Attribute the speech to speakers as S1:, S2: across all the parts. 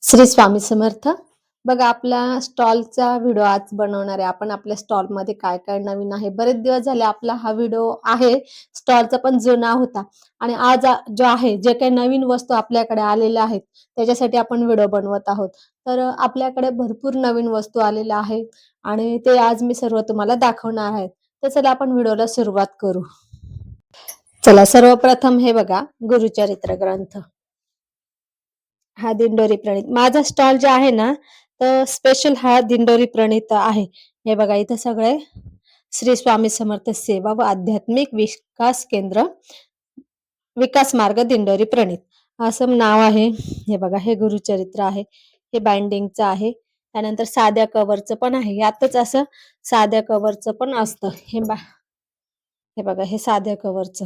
S1: श्री स्वामी समर्थ. बघा आपला स्टॉलचा व्हिडिओ आज बनवणार आहे. आपण आपल्या स्टॉलमध्ये काय-काय नवीन आहे. बरेच दिवस झाले आपला हा व्हिडिओ आहे. स्टॉलचा पण जुना होता आणि आज जो आहे जे काही नवीन वस्तू आपल्याकडे आलेल्या आहेत त्याच्यासाठी आपण व्हिडिओ बनवत आहोत. तर आपल्याकडे भरपूर नवीन वस्तू आलेल्या आहेत आणि ते आज मी सर्व तुम्हाला दाखवणार आहे. तर चला आपण व्हिडिओला सुरुवात करू. चला सर्वप्रथम हे बघा गुरुचरित्र ग्रंथ. हा दिंडोरी प्रणीत माझा स्टॉल जे आहे ना तर स्पेशल हा दिंडोरी प्रणीत आहे. हे बघा इथं सगळे श्री स्वामी समर्थ सेवा व आध्यात्मिक विकास केंद्र विकास मार्ग दिंडोरी प्रणीत असं नाव आहे. हे बघा हे गुरुचरित्र आहे. हे बाइंडिंगचं आहे. त्यानंतर साध्या कव्हरचं पण आहे. यातच असं साध्या कव्हरचं पण असतं. हे बघा हे साध्या कव्हरचं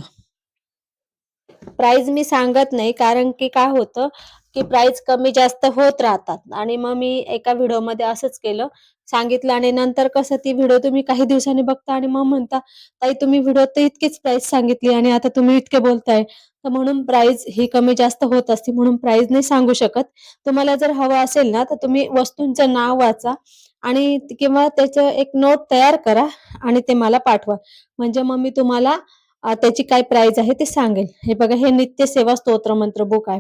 S1: प्राइस मी सांगत नाही कारण की काय होतं की प्राइस कमी जास्त होत राहतात आणि मग मी एका व्हिडिओमध्ये असंच केलं सांगितलं आणि नंतर कसं ती व्हिडिओ तुम्ही काही दिवसांनी बघता आणि मग म्हणता ताई तुम्ही व्हिडिओ तर इतकीच प्राइस सांगितली आणि आता तुम्ही इतके बोलताय. तर म्हणून प्राइस ही कमी जास्त होत असते म्हणून प्राइस नाही सांगू शकत. तुम्हाला जर हवं असेल ना तर तुम्ही वस्तूंचं नाव वाचा आणि किंवा त्याचं एक नोट तयार करा आणि ते मला पाठवा. म्हणजे मग मी तुम्हाला त्याची काय प्राइस आहे ते सांगेल. हे बघा हे नित्य सेवा स्तोत्र मंत्र बुक आहे.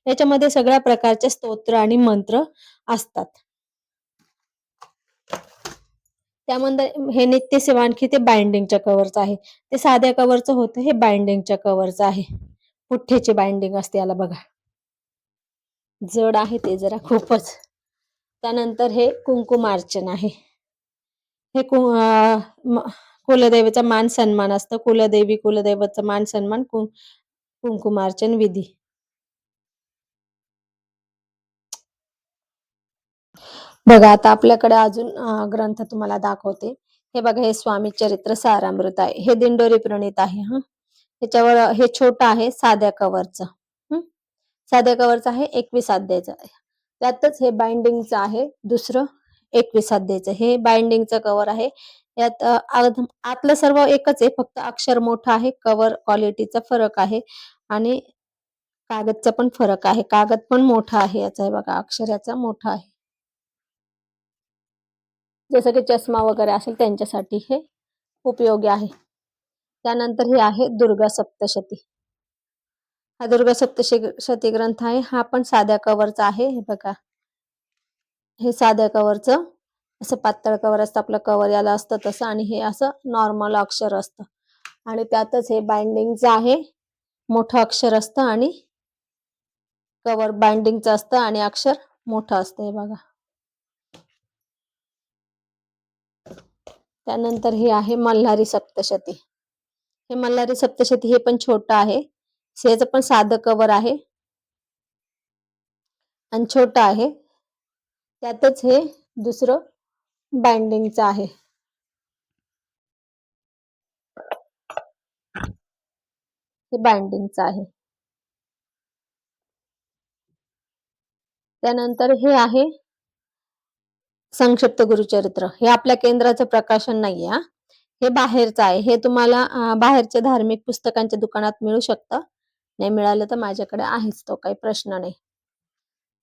S1: याच्यामध्ये सगळ्या प्रकारचे स्तोत्र आणि मंत्र असतात. त्यामध्ये हे नित्य सेवा आणखी ते बाइंडिंगच्या कव्हरचं आहे. ते साध्या कव्हरचं होतं हे बाइंडिंगच्या कव्हरचं आहे. पुठ्ठ्याची बाइंडिंग असते याला बघा. जड आहे ते जरा खूपच. त्यानंतर हे कुंकुमार्चन आहे. हे कुलदेवीचा मान सन्मान असतं. कुलदेवी कुलदैवतचा मान सन्मान कुंकुमार्चन विधी. बघा आता आपल्याकडे अजून ग्रंथ तुम्हाला दाखवते. हे बघा हे स्वामी चरित्र सारामृत आहे. हे दिंडोरी प्रणीत आहे. त्याच्यावर हे छोटं आहे साध्या कव्हरचं. साध्या कव्हरचं आहे 21 अध्यायचं. त्यातच हे बाइंडिंगचं आहे दुसरं 21 अध्यायचं. हे बाइंडिंगचं कव्हर आहे. यात आतलं सर्व एकच आहे फक्त अक्षर मोठं आहे. कव्हर क्वालिटीचा फरक आहे आणि कागदचा पण फरक आहे. कागद पण मोठा आहे याचा. हे बघा अक्षर याचा मोठा आहे. जसं की चष्मा वगैरे असेल त्यांच्यासाठी हे उपयोगी आहे. त्यानंतर हे आहे दुर्गा सप्तशती. हा दुर्गा सप्तशती ग्रंथ आहे. हा पण साध्या कव्हरचा आहे. हे बघा हे साध्या कव्हरचं असं पातळ कव्हर असतं आपलं कव्हर याला असतं तसं आणि हे असं नॉर्मल अक्षर असतं आणि त्यातच हे बाइंडिंगचं आहे. मोठं अक्षर असतं आणि कव्हर बाइंडिंगचं असतं आणि अक्षर मोठं असतं. हे बघा. त्यानंतर हे आहे मल्हारी सप्तशती. हे मल्हारी सप्तशती हे पण छोटं आहे. याचं पण साधं कव्हर आहे आणि छोटं आहे. त्यातच हे दुसरं बाइंडिंगचं आहे. हे बाइंडिंगचं आहे. त्यानंतर हे आहे संक्षिप्त गुरुचरित्र. हे आपल्या केंद्राचं प्रकाशन नाहीये हा. हे बाहेरचं आहे. हे तुम्हाला बाहेरच्या धार्मिक पुस्तकांच्या दुकानात मिळू शकतं. नाही मिळालं तर माझ्याकडे आहेच तो काही प्रश्न नाही.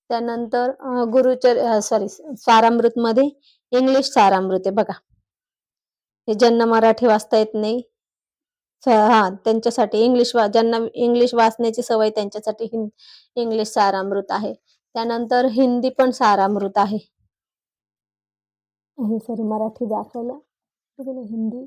S1: त्यानंतर सारामृत मध्ये इंग्लिश सारामृत आहे बघा. हे ज्यांना मराठी वाचता येत नाही त्यांच्यासाठी ज्यांना इंग्लिश वाचण्याची सवय त्यांच्यासाठी इंग्लिश सारामृत आहे. त्यानंतर हिंदी पण सारामृत आहे. सॉरी मराठी दाखवलं हिंदी.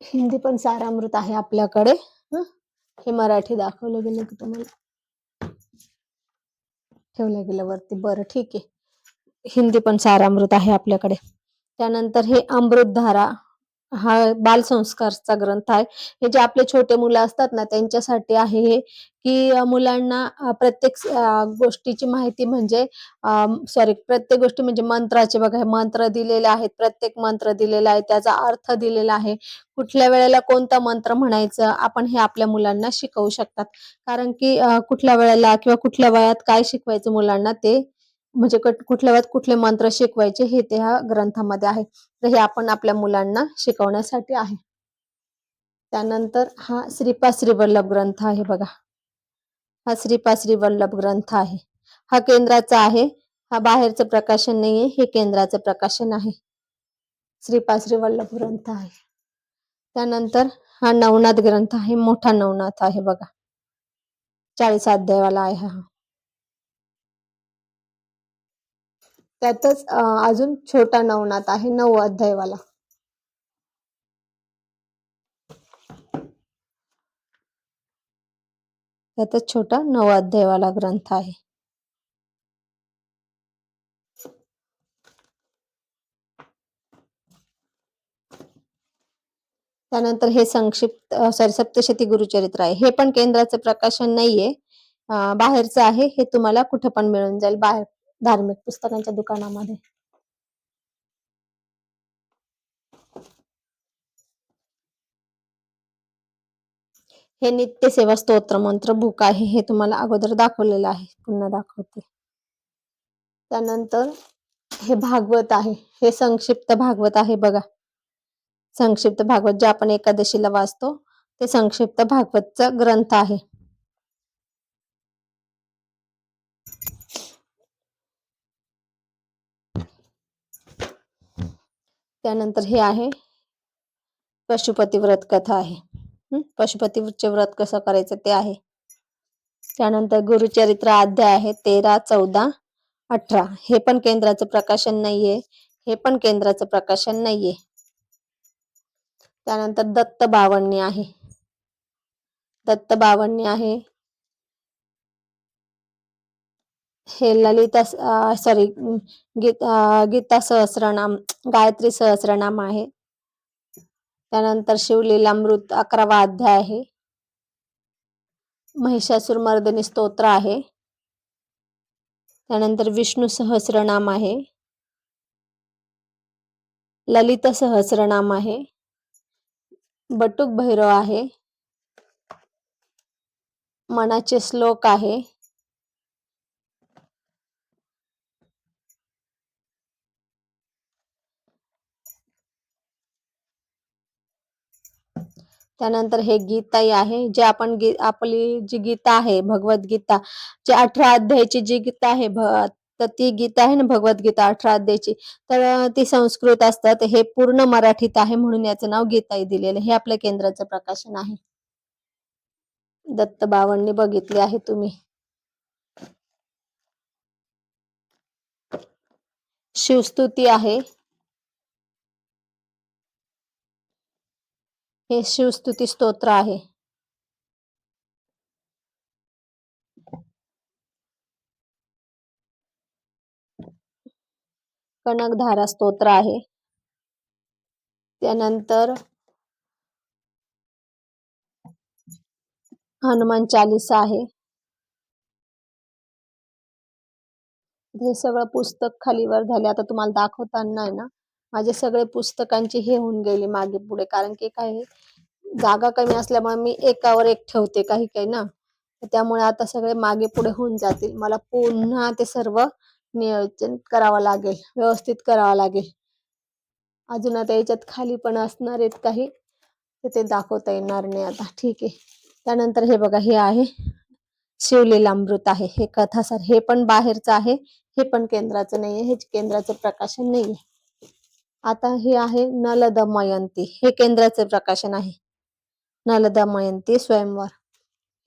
S1: हिंदी पण सारामृत आहे आपल्याकडे. हे मराठी दाखवलं गेलं की तुम्हाला ठेवलं गेलं वरती. बरं ठीक आहे. हिंदी पण सारामृत आहे आपल्याकडे. त्यानंतर हे अमृतधारा हा बालसंस्कारचा ग्रंथ आहे. हे जे आपले छोटे मुलं असतात ना त्यांच्यासाठी आहे हे की मुलांना प्रत्येक गोष्टीची माहिती म्हणजे प्रत्येक गोष्टी म्हणजे मंत्राचे बघा हे मंत्र दिलेले आहेत. प्रत्येक मंत्र दिलेला आहे. त्याचा अर्थ दिलेला आहे. कुठल्या वेळेला कोणता मंत्र म्हणायचं आपण हे आपल्या मुलांना शिकवू शकतात. कारण की कुठल्या वेळेला किंवा कुठल्या वयात काय शिकवायचं मुलांना ते म्हणजे कुठल्या कुठले मंत्र शिकवायचे हे त्या ग्रंथामध्ये आहे. तर हे आपण आपल्या मुलांना शिकवण्यासाठी आहे. त्यानंतर हा श्रीपाद श्रीवल्लभ ग्रंथ आहे बघा. हा श्रीपाद श्रीवल्लभ ग्रंथ आहे. हा केंद्राचा आहे. हा बाहेरचं प्रकाशन नाहीये, हे केंद्राचं प्रकाशन आहे. श्रीपाद श्रीवल्लभ ग्रंथ आहे. त्यानंतर हा नवनाथ ग्रंथ आहे. मोठा नवनाथ आहे बघा. 40 अध्यायावाला आहे हा. त्यातच अजून छोटा नवनाथ आहे 9 अध्यायवाला. त्यातच छोटा 9 अध्यायवाला ग्रंथ आहे. त्यानंतर हे संक्षिप्त सप्तशती गुरुचरित्र आहे. हे पण केंद्राचं प्रकाशन नाहीये, बाहेरचं आहे. हे तुम्हाला कुठे पण मिळून जाईल बाहेर धार्मिक पुस्तकांच्या दुकानामध्ये. हे नित्य सेवा स्तोत्र मंत्र बुक आहे. हे तुम्हाला अगोदर दाखवलेलं आहे, पुन्हा दाखवते. त्यानंतर हे भागवत आहे. हे संक्षिप्त भागवत आहे बघा. संक्षिप्त भागवत जे आपण एकादशीला वाचतो ते संक्षिप्त भागवतचा ग्रंथ आहे. त्यानंतर हे आहे पशुपती व्रत कथा आहे. पशुपतीचे व्रत कसं करायचं ते आहे. त्यानंतर गुरुचरित्र अध्याय आहे 13, 14, 18. हे पण केंद्राचं प्रकाशन नाहीये. हे पण केंद्राचं प्रकाशन नाहीये. त्यानंतर दत्त बावन्नी आहे. दत्त बावन्नी आहे. हे ललिता गीता सहस्रनाम, गायत्री सहस्रनाम आहे. त्यानंतर शिवलीलामृत 11वा अध्याय आहे. महिषासुर मर्दिनी स्तोत्र आहे. त्यानंतर विष्णू सहस्रनाम आहे. ललित सहस्रनाम आहे. बटुक भैरव आहे. मनाचे श्लोक आहे. त्यानंतर हे गीताई आहे. जे आपण आपली जी गीता आहे भगवद्गीता, जे 18 अध्यायाची जी गीता आहे, तर ती गीता आहे ना भगवद्गीता 18 अध्यायाची, तर ती संस्कृत असतात. हे पूर्ण मराठीत आहे म्हणून याचं नाव गीताई दिलेलं. हे आपल्या केंद्राचं प्रकाशन आहे. दत्त बावन्नी बघितली आहे तुम्ही. शिवस्तुती आहे. हे शिवस्तुती स्तोत्र आहे. कनकधारा स्तोत्र आहे. त्यानंतर हनुमान चालीसा आहे. हे सगळं पुस्तक खालीवर झाले. आता तुम्हाला दाखवताना आहे ना, माझे सगळे पुस्तकांची हे होऊन गेली मागे पुढे, कारण की काय जागा कमी असल्यामुळे मी एकावर एक ठेवते काही काही ना, त्यामुळे आता सगळे मागे पुढे होऊन जातील. मला पुन्हा ते सर्व नियोजन करावं लागेल, व्यवस्थित करावं लागेल. अजून आता याच्यात खाली पण असणार आहेत काही, ते दाखवता येणार नाही आता. ठीक आहे. त्यानंतर हे बघा, हे आहे शिवलीलामृत आहे. हे कथासार, हे पण बाहेरचं आहे. हे पण केंद्राचं नाहीये. हे केंद्राचं प्रकाशन नाहीये. आता हे आहे नल दमयंती. हे केंद्राचं प्रकाशन आहे. नल दमयंती स्वयंवर.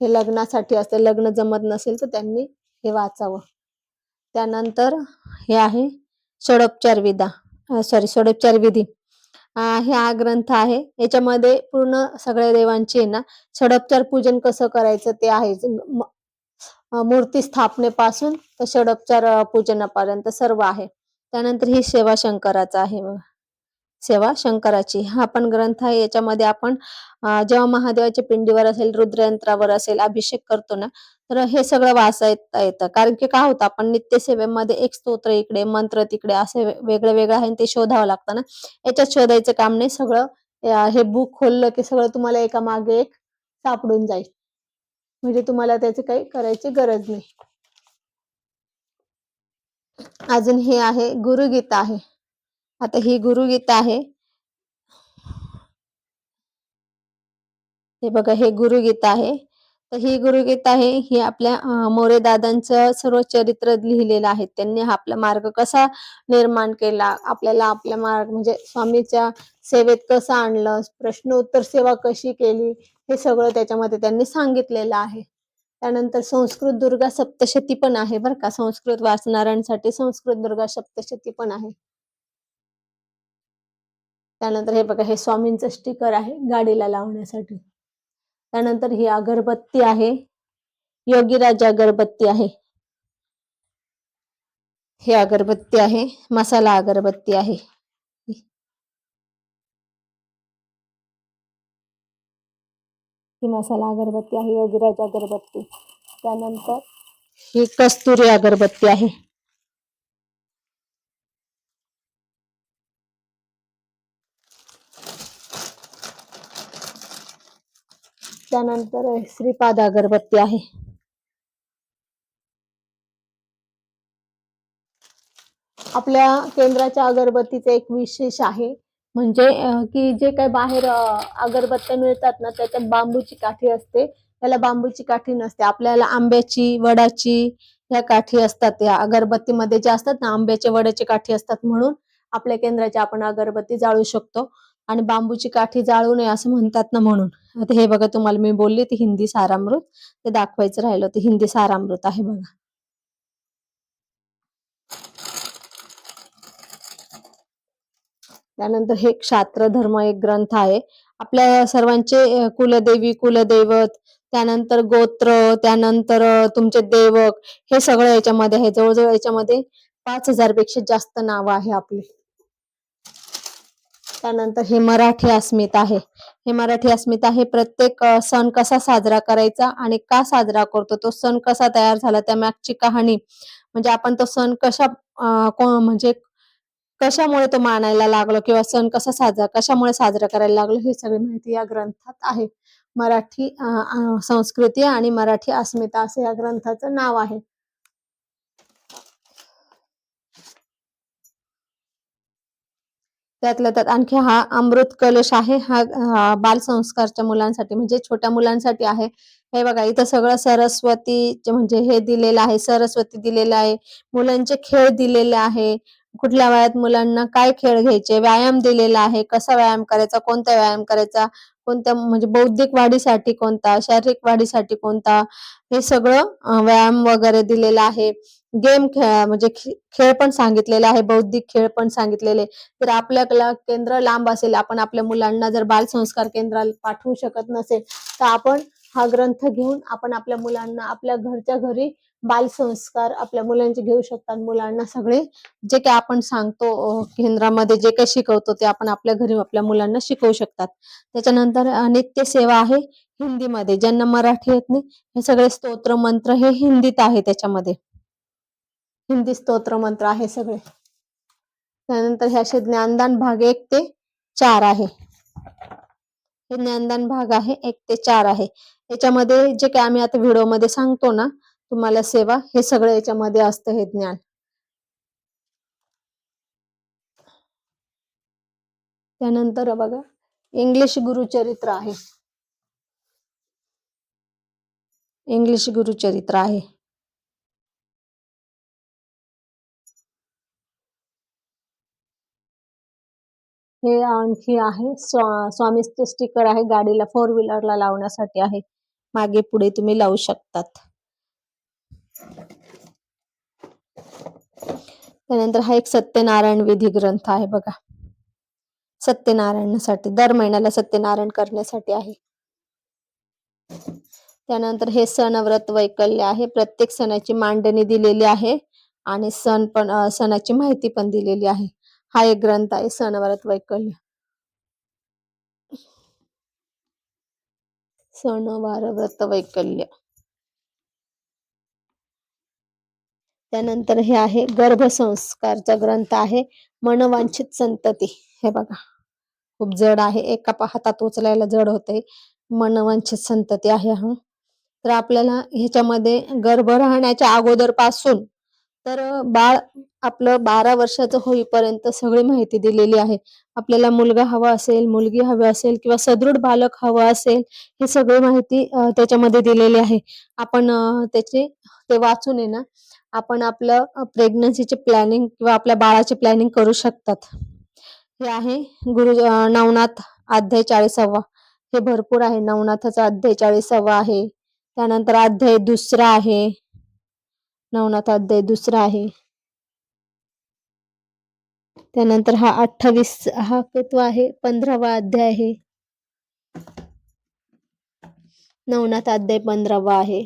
S1: हे लग्नासाठी असते. लग्न जमत नसेल तर त्यांनी हे वाचावं. त्यानंतर हे आहे षोडोपचार विधी. हा ग्रंथ आहे. याच्यामध्ये पूर्ण सगळ्या देवांची ना षोडोपचार पूजन कसं करायचं ते आहे. मूर्ती स्थापनेपासून तर षोडोपचार पूजनापर्यंत सर्व आहे. त्यानंतर ही सेवा शंकराचा आहे. सेवा शंकराची हा पण ग्रंथ आहे. याच्यामध्ये आपण जेव्हा महादेवाच्या पिंडीवर असेल, रुद्रयंत्रावर असेल, अभिषेक करतो ना, तर हे सगळं वाचता येतं. कारण की काय होतं, आपण नित्यसेवेमध्ये एक स्तोत्र इकडे, मंत्र तिकडे, असे वेगळं वेगळं आहे ते शोधावं लागतं ना. याच्यात शोधायचं काम नाही. सगळं हे बुक खोललं की सगळं तुम्हाला एका मागे एक सापडून जाईल. म्हणजे तुम्हाला त्याची काही करायची गरज नाही. अजून हे आहे गुरुगीता आहे. आता ही गुरुगीता आहे. हे बघा हे गुरुगीता आहे. तर ही गुरुगीता आहे ही आपल्या मोरे दादांचं सर्व चरित्र लिहिलेलं आहे. त्यांनी हा आपला मार्ग कसा निर्माण केला, आपल्याला आपल्या मार्ग म्हणजे स्वामीच्या सेवेत कसं आणलं, प्रश्न उत्तर सेवा कशी केली, हे सगळं त्याच्यामध्ये त्यांनी सांगितलेलं आहे. त्यानंतर संस्कृत दुर्गा सप्तशती पण आहे बरं का. संस्कृत वाचणाऱ्यांसाठी संस्कृत दुर्गा सप्तशती पण आहे. त्यानंतर हे बघा हे स्वामींचं स्टिकर आहे गाडीला लावण्यासाठी. त्यानंतर ही अगरबत्ती आहे. योगीराज अगरबत्ती आहे. हे अगरबत्ती आहे. मसाला अगरबत्ती आहे. ही मसाला अगरबत्ती आहे. योगीराज अगरबत्ती. त्यानंतर ही कस्तुरी अगरबत्ती आहे. त्यानंतर श्रीपाद अगरबत्ती आहे. आपल्या केंद्राच्या अगरबत्तीचं एक विशेष आहे म्हणजे की जे काही बाहेर अगरबत्त्या मिळतात ना त्याच्यात बांबूची काठी असते. त्याला बांबूची काठी नसते. आपल्याला आंब्याची, वडाची ह्या काठी असतात. या अगरबत्तीमध्ये जे असतात ना आंब्याचे, वडाची काठी असतात म्हणून आपल्या केंद्राची आपण अगरबत्ती जाळू शकतो. आणि बांबूची काठी जाळू नये असं म्हणतात ना म्हणून. आता हे बघा तुम्हाला मी बोलली ती हिंदी सारामृत ते दाखवायचं राहिलं. ते हिंदी सारामृत आहे बघा. त्यानंतर हे क्षात्र धर्म एक ग्रंथ आहे. आपल्या सर्वांचे कुलदेवी, कुलदैवत, त्यानंतर गोत्र, त्यानंतर तुमचे देवक हे सगळं याच्यामध्ये आहे. जवळजवळ याच्यामध्ये 5,000 पेक्षा जास्त नावं आहे आपली. त्यानंतर हे मराठी अस्मिता आहे. हे मराठी अस्मिता हे प्रत्येक सण कसा साजरा करायचा आणि का साजरा करतो, तो सण कसा तयार झाला, त्या मागची कहाणी म्हणजे आपण तो सण म्हणजे कशामुळे तो मानायला लागलो किंवा सण कशामुळे साजरा करायला लागलो हे सगळी माहिती या ग्रंथात आहे. मराठी संस्कृती आणि मराठी अस्मिता असं या ग्रंथाचं नाव आहे. त्यातल्या त्यात आणखी हा अमृत कलश आहे. हा बालसंस्कारच्या मुलांसाठी म्हणजे छोट्या मुलांसाठी आहे. हे बघा इथं सगळं सरस्वती म्हणजे हे दिलेलं आहे. सरस्वती दिलेलं आहे. मुलांचे खेळ दिलेले आहे. कुठल्या वयात मुलांना काय खेळ घ्यायचे, व्यायाम दिलेला आहे. कसा व्यायाम करायचा, कोणता व्यायाम करायचा, कोणत्या म्हणजे बौद्धिक वाढीसाठी कोणता, शारीरिक वाढीसाठी कोणता, हे सगळं व्यायाम वगैरे दिलेला आहे. गेम म्हणजे खेळ पण सांगितलेले आहे. बौद्धिक खेळ पण सांगितलेले. जर आपल्याला केंद्र लांब असेल, आपण आपल्या मुलांना जर बालसंस्कार केंद्राला पाठवू शकत नसेल तर आपण हा ग्रंथ घेऊन आपण आपल्या मुलांना आपल्या घरच्या घरी बालसंस्कार आपल्या मुलांचे घेऊ शकतात. मुलांना सगळे जे काही आपण सांगतो केंद्रामध्ये जे काही शिकवतो ते आपण आपल्या घरी आपल्या मुलांना शिकवू शकतात. त्याच्यानंतर नित्य सेवा आहे हिंदीमध्ये. ज्यांना मराठी येत नाही हे सगळे स्तोत्र मंत्र हे हिंदीत आहे. त्याच्यामध्ये हिंदी स्तोत्र मंत्र आहे सगळे. त्यानंतर हे असे ज्ञानदान भाग 1 ते 4 आहे. हे ज्ञानदान भाग आहे 1 ते 4 आहे. याच्यामध्ये जे काही आम्ही आता व्हिडिओमध्ये सांगतो ना तुम्हाला सेवा, हे सगळं याच्यामध्ये असतं हे ज्ञान. त्यानंतर बघा इंग्लिश गुरुचरित्र आहे. इंग्लिश गुरुचरित्र आहे. हे आणखी आहे स्वामीचे स्टिकर आहे. गाडीला 4 व्हीलरला लावण्यासाठी आहे. मागे पुढे तुम्ही लावू शकतात. त्यानंतर हा एक सत्यनारायण विधी ग्रंथ आहे बघा. सत्यनारायणासाठी दर महिन्याला सत्यनारायण करण्यासाठी आहे. त्यानंतर हे सण व्रत वैकल्य आहे. प्रत्येक सणाची मांडणी दिलेली आहे आणि सणाची माहिती पण दिलेली आहे. हा एक ग्रंथ आहे सण व्रत वैकल्य. सण वार व्रत वैकल्य. त्यानंतर हे आहे गर्भसंस्कारचा ग्रंथ आहे. मनवांछित संतती. हे बघा खूप जड आहे. एका हातात उचलायला जड होते. मनवांछित संतती आहे हा. तर आपल्याला ह्याच्यामध्ये गर्भ राहण्याच्या अगोदर पासून तर बाळ आपलं 12 वर्षाचं होईपर्यंत सगळी माहिती दिलेली आहे. आपल्याला मुलगा हवा असेल, मुलगी हवी असेल किंवा सदृढ बालक हवं असेल, ही सगळी माहिती त्याच्यामध्ये दिलेली आहे. आपण त्याची ते वाचून आहे ना, आपण आपलं प्रेग्नन्सीचे प्लॅनिंग किंवा आपल्या बाळाची प्लॅनिंग करू शकतात. हे आहे नवनाथ अध्याय 40वा. हे भरपूर आहे. नवनाथाचा अध्याय 40वा आहे. त्यानंतर अध्याय 2 आहे. नवनाथ अध्याय 2 आहे. त्यानंतर हा 28 हा कितवा आहे? 15वा अध्याय आहे. नवनाथ अध्याय 15वा आहे.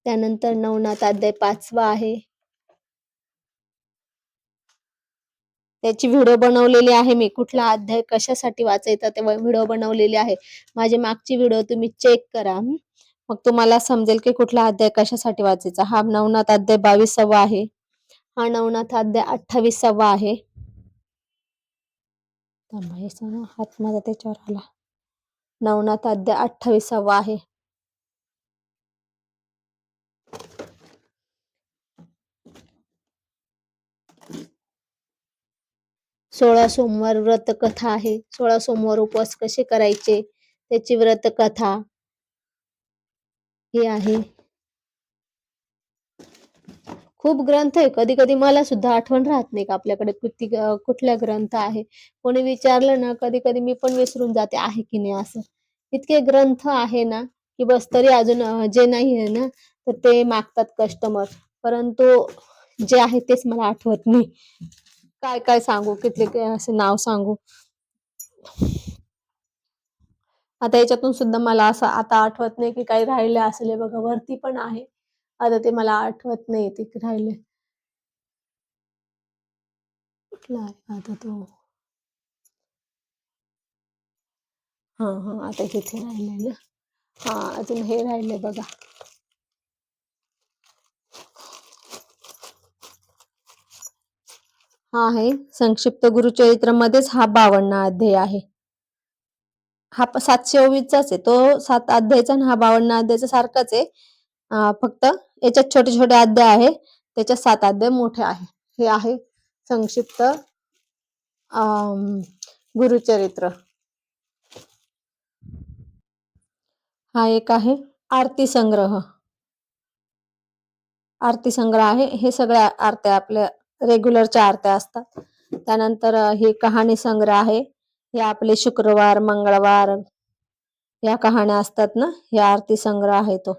S1: त्यानंतर नवनाथ अध्याय 5वा आहे. त्याची व्हिडिओ बनवलेली आहे मी. कुठला अध्याय कशासाठी वाचायचा ते व्हिडिओ बनवलेली आहे. माझी मागची व्हिडिओ तुम्ही चेक करा. मग तुम्हाला समजेल की कुठला अध्याय कशासाठी वाचायचा. हा नवनाथ अध्याय 22वा आहे. हा नवनाथ अध्याय 28वा आहे. हात माझा त्याच्यावर आला. नवनाथ अध्याय 28वा आहे. सोळा सोमवार व्रत कथा आहे. 16 सोमवार उपवास कसे करायचे त्याची व्रत कथा हे आहे. खूप ग्रंथ आहे. कधी कधी मला सुद्धा आठवण राहत नाही का आपल्याकडे कुठल्या ग्रंथ आहे. कोणी विचारलं ना कधी कधी मी पण विसरून जाते आहे की नाही असं. इतके ग्रंथ आहे ना की बस तरी अजून जे नाही आहे ना तर ते मागतात कस्टमर. परंतु जे आहे तेच मला आठवत नाही. काय काय सांगू किती असं नाव सांगू. आता याच्यातून सुद्धा मला असं आता आठवत नाही की काही राहिले असेल. बघा वरती पण आहे. आता ते मला आठवत नाही ते राहिले. कुठला आहे आता तो. हा आता इथे राहिले ना. हा अजून हे राहिले बघा. हा आहे संक्षिप्त गुरुचरित्र मध्येच हा 52 अध्याय आहे. हा 724चाच आहे. तो 7 अध्यायचा आणि हा 52 अध्यायचा सारखाच आहे. फक्त याच्यात छोटे छोटे अध्याय आहे. त्याच्यात 7 अध्याय मोठे आहे. हे आहे संक्षिप्त गुरुचरित्र. हा एक आहे आरती संग्रह. आरती संग्रह आहे. हे सगळ्या आरत्या आपल्या रेग्युलरच्या आरत्या असतात. त्यानंतर हे कहाणी संग्रह आहे. हे आपले शुक्रवार मंगळवार या कहाण्या असतात ना. हे आरती संग्रह आहे तो.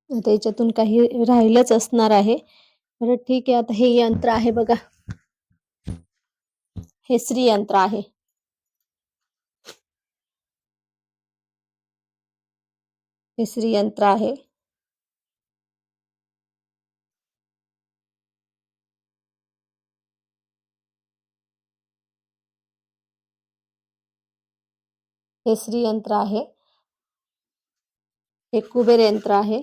S1: आता याच्यातून काही राहिलंच असणार आहे. बरं ठीक आहे. आता हे यंत्र आहे बघा. हे श्री यंत्र आहे. हे श्री यंत्र आहे. हे श्री यंत्र आहे. हे कुबेर यंत्र आहे.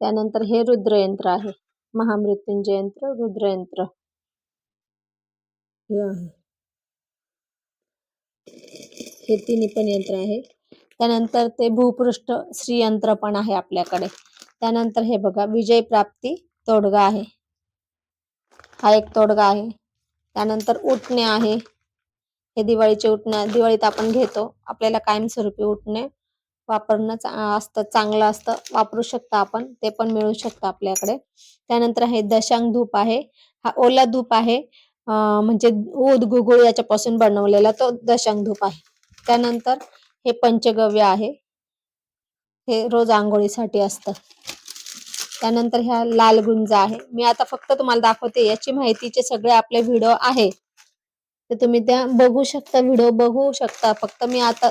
S1: त्यानंतर हे रुद्र यंत्र आहे. महामृत्युंजय यंत्र रुद्र यंत्र हे आहे. हे तिन्ही पण यंत्र आहे. त्यानंतर ते भूपृष्ठ श्री यंत्र पण आहे आपल्याकडे. त्यानंतर हे बघा विजय प्राप्ती तोडगा आहे. हा एक तोडगा आहे. त्यानंतर उठणे आहे. हे दिवाळीचे उठणे दिवाळीत आपण घेतो. आपल्याला कायमस्वरूपी उठणे वापरणं असतं चांगलं असतं. वापरू शकता आपण. ते पण मिळू शकतं आपल्याकडे. त्यानंतर हे दशांग धूप आहे. हा ओला धूप आहे. म्हणजे ऊद गुगुळ याच्यापासून बनवलेला तो दशांग धूप आहे. त्यानंतर हे पंचगव्य आहे. हे रोज आंघोळीसाठी असतं. त्यानंतर ह्या लाल गुंजा आहे. मी आता फक्त तुम्हाला दाखवते. याची माहितीचे सगळे आपले व्हिडिओ आहे. तर तुम्ही त्या बघू शकता. व्हिडिओ बघू शकता. फक्त मी आता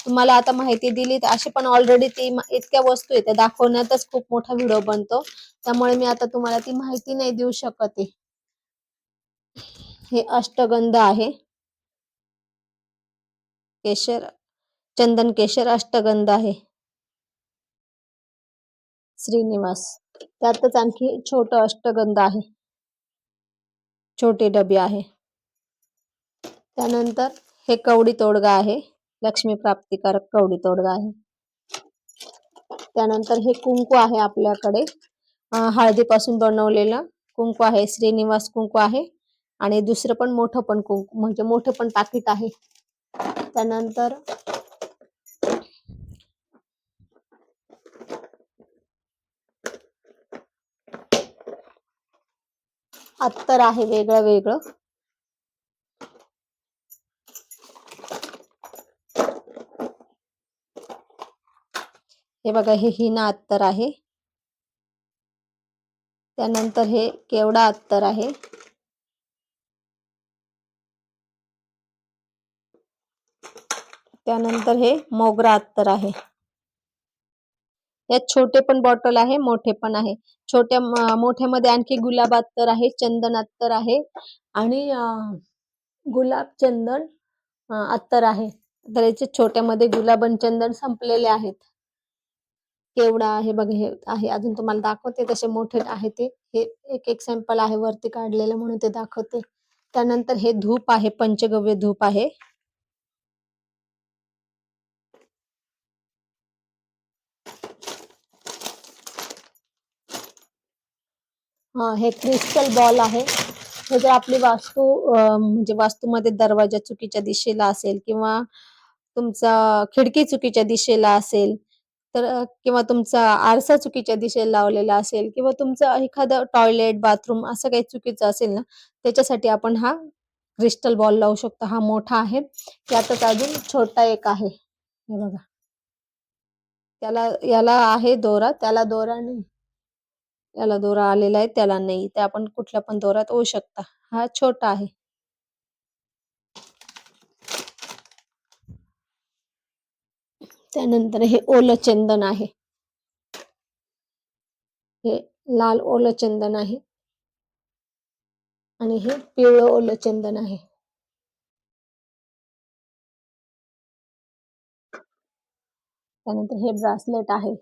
S1: तुम्हाला आता माहिती दिली. अशी पण ऑलरेडी ती इतक्या वस्तू आहे त्या दाखवण्यातच खूप मोठा व्हिडिओ बनतो. त्यामुळे मी आता तुम्हाला ती माहिती नाही देऊ शकत आहे. हे अष्टगंध आहे. केशर चंदन केशर अष्टगंध आहे. श्रीनिवास त्यातच आणखी छोटं अष्टगंध आहे. छोटी डबी आहे. त्यानंतर हे कवडी तोडगा आहे, लक्ष्मी प्राप्तिकारक कवडी तोडगा आहे. त्यानंतर हे कुंकू आहे आपल्याकडे, हळदीपासून बनवलेलं कुंकू आहे, श्रीनिवास कुंकू आहे. आणि दुसरं पण मोठं पण कुंकू, म्हणजे मोठं पण पाकिट आहे. त्यानंतर अत्तर आहे वेगळं वेगळं. हे बघा, हे हिना अत्तर आहे. त्यानंतर हे केवडा अत्तर आहे. त्यानंतर हे मोगरा अत्तर आहे. यात छोटे पण बॉटल आहे, मोठे पण आहे. मोठ्यामध्ये आणखी गुलाब अत्तर आहे, चंदन अत्तर आहे आणि गुलाब चंदन अत्तर आहे. तर याचे छोट्यामध्ये गुलाब आणि चंदन संपलेले आहेत. केवडा आहे बघा, हे आहे. अजून तुम्हाला दाखवते, तसे मोठे आहे ते. हे एक एक सॅम्पल आहे वरती काढलेलं, म्हणून ते दाखवते. त्यानंतर हे धूप आहे, पंचगव्य धूप आहे. हे क्रिस्टल बॉल आहे. हे जर आपली म्हणजे वास्तूमध्ये दरवाजा चुकीच्या दिशेला असेल, किंवा तुमचा खिडकी चुकीच्या दिशेला असेल, तर किंवा तुमचा आरसा चुकीच्या दिशेला लावलेला असेल, किंवा तुमचं एखादं टॉयलेट, बाथरूम असं काही चुकीचं असेल ना, त्याच्यासाठी आपण हा क्रिस्टल बॉल लावू शकतो. हा मोठा आहे. त्यातच अजून छोटा एक आहे, हे बघा. याला आहे दोरा, त्याला दोरा नाही. याला दोरा आलेला आहे, त्याला नाही. ते आपण कुठल्या पण दोऱ्यात ओवू शकता. हा छोटा आहे. त्यानंतर हे ओलं चंदन आहे. हे लाल ओलं चंदन आहे आणि हे पिवळं ओलं चंदन आहे. त्यानंतर हे ब्रासलेट आहे.